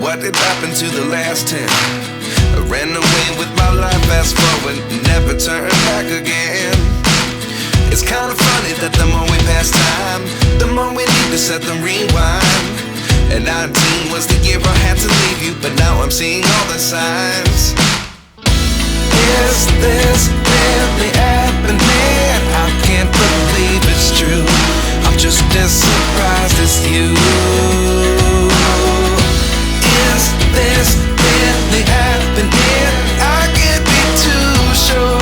what did happen to the last 10? I ran away with my life, fast forward, never turn back again. It's kind of funny that the more we pass time, the more we need to set them rewind. And 19 was the year I had to leave you, but now I'm seeing all the signs. Is this really happening? I can't believe it's true. I'm just as surprised as you. Is this really happening? I can't be too sure,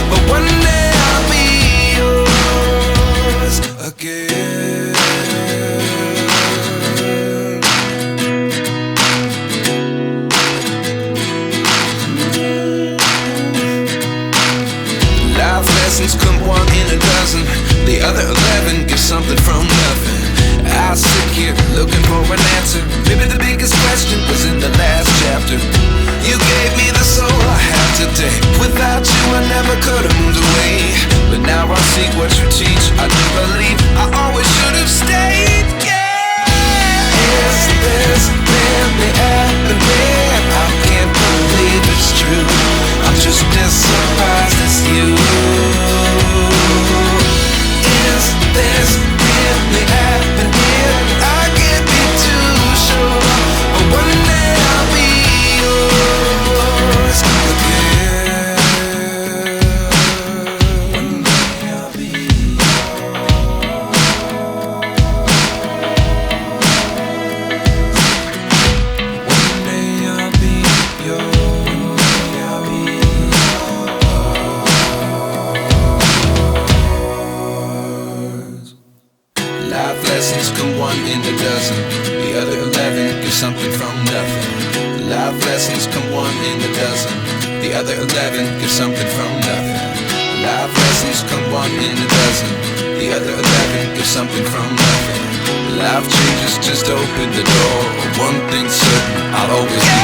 but one day I'll be yours again. Life lessons come one in a dozen. The other 11 get something from nothing. I sit here looking for an answer. Maybe the biggest question was in the last chapter. You gave me the soul I have today. Without you I never could have moved away. But now I see what you teach. I do believe I always should have stayed. Yeah. Is this really happening? I can't believe it's true. I'm just as surprised as you. Is this really happening? I can't be too sure, but one day I'll be yours again. One day I'll be yours. One day I'll be yours. One day I'll be yours. Life lessons come one in a dozen. The other 11 give something from nothing. Life lessons come one in a dozen. The other 11 give something from nothing. Life lessons come one in a dozen. The other 11 give something from nothing. Life changes just open the door. One thing's certain, I'll always be